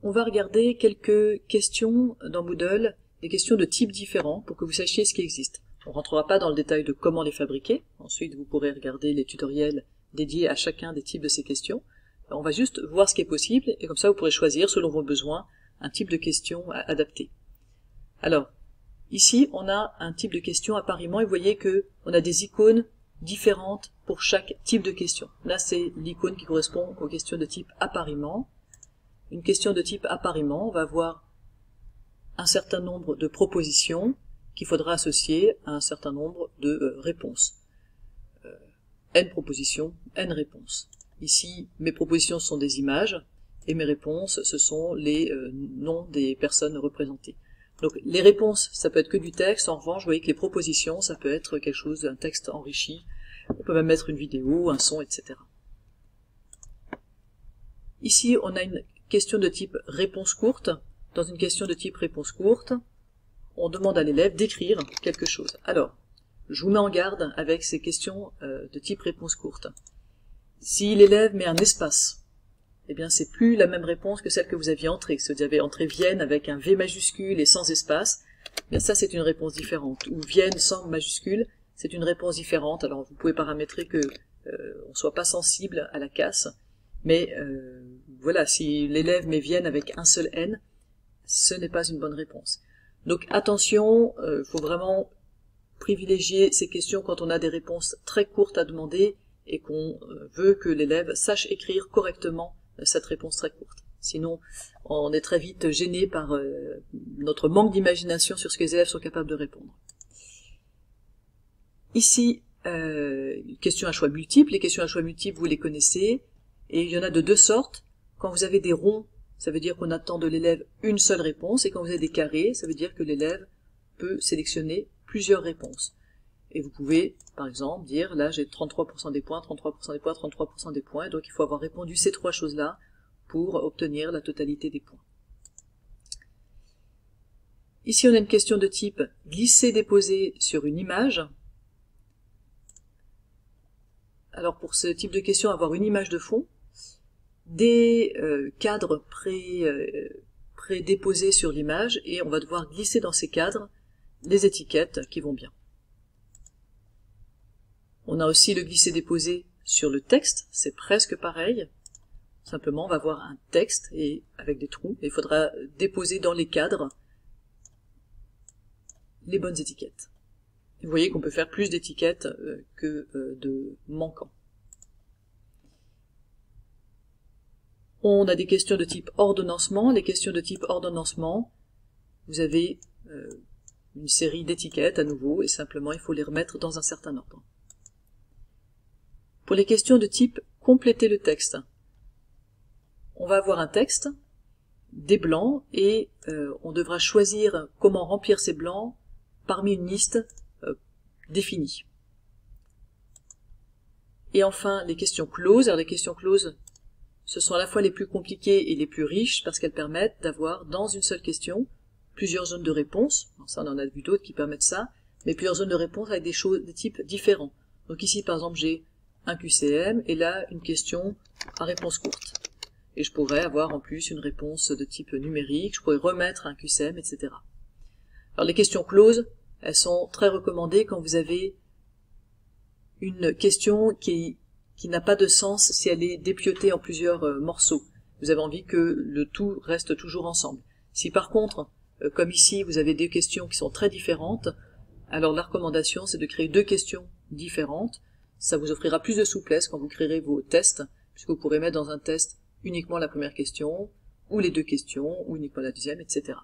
on va regarder quelques questions dans Moodle, des questions de types différents pour que vous sachiez ce qui existe. On ne rentrera pas dans le détail de comment les fabriquer, ensuite vous pourrez regarder les tutoriels dédiés à chacun des types de ces questions. On va juste voir ce qui est possible et comme ça vous pourrez choisir selon vos besoins un type de question adapté. Alors, ici on a un type de question appariement et vous voyez que on a des icônes différentes pour chaque type de question. Là c'est l'icône qui correspond aux questions de type appariement. Une question de type appariement, on va avoir un certain nombre de propositions qu'il faudra associer à un certain nombre de réponses. N propositions, N réponses. Ici, mes propositions sont des images, et mes réponses, ce sont les noms des personnes représentées. Donc les réponses, ça peut être que du texte, en revanche, vous voyez que les propositions, ça peut être quelque chose, un texte enrichi, on peut même mettre une vidéo, un son, etc. Ici, on a une question de type réponse courte. Dans une question de type réponse courte, on demande à l'élève d'écrire quelque chose. Alors, je vous mets en garde avec ces questions de type réponse courte. Si l'élève met un espace, eh bien c'est plus la même réponse que celle que vous aviez entrée. Si vous avez entré Vienne avec un V majuscule et sans espace, eh bien ça c'est une réponse différente. Ou Vienne sans majuscule, c'est une réponse différente. Alors vous pouvez paramétrer que on soit pas sensible à la casse, mais voilà, si l'élève met Vienne avec un seul N, ce n'est pas une bonne réponse. Donc attention, faut vraiment privilégier ces questions quand on a des réponses très courtes à demander et qu'on veut que l'élève sache écrire correctement cette réponse très courte. Sinon, on est très vite gêné par notre manque d'imagination sur ce que les élèves sont capables de répondre. Ici, questions à choix multiples. Les questions à choix multiples, vous les connaissez, et il y en a de deux sortes. Quand vous avez des ronds, ça veut dire qu'on attend de l'élève une seule réponse, et quand vous avez des carrés, ça veut dire que l'élève peut sélectionner plusieurs réponses. Et vous pouvez, par exemple, dire, là j'ai 33% des points, 33% des points, 33% des points, donc il faut avoir répondu ces trois choses-là pour obtenir la totalité des points. Ici on a une question de type glisser-déposer sur une image. Alors pour ce type de question, avoir une image de fond, des cadres pré-déposés sur l'image, et on va devoir glisser dans ces cadres les étiquettes qui vont bien. On a aussi le glisser-déposer sur le texte, c'est presque pareil. Simplement, on va avoir un texte et avec des trous, et il faudra déposer dans les cadres les bonnes étiquettes. Et vous voyez qu'on peut faire plus d'étiquettes que de manquants. On a des questions de type ordonnancement. Les questions de type ordonnancement, vous avez une série d'étiquettes à nouveau, et simplement il faut les remettre dans un certain ordre. Pour les questions de type compléter le texte, on va avoir un texte, des blancs, et on devra choisir comment remplir ces blancs parmi une liste définie. Et enfin, les questions closes. Alors les questions closes, ce sont à la fois les plus compliquées et les plus riches, parce qu'elles permettent d'avoir dans une seule question plusieurs zones de réponse. Alors ça, on en a vu d'autres qui permettent ça, mais plusieurs zones de réponse avec des types différents. Donc ici, par exemple, j'ai un QCM, et là, une question à réponse courte. Et je pourrais avoir en plus une réponse de type numérique, je pourrais remettre un QCM, etc. Alors les questions closes, elles sont très recommandées quand vous avez une question qui n'a pas de sens si elle est dépiotée en plusieurs morceaux. Vous avez envie que le tout reste toujours ensemble. Si par contre, comme ici, vous avez deux questions qui sont très différentes, alors la recommandation, c'est de créer deux questions différentes. Ça vous offrira plus de souplesse quand vous créerez vos tests, puisque vous pourrez mettre dans un test uniquement la première question, ou les deux questions, ou uniquement la deuxième, etc.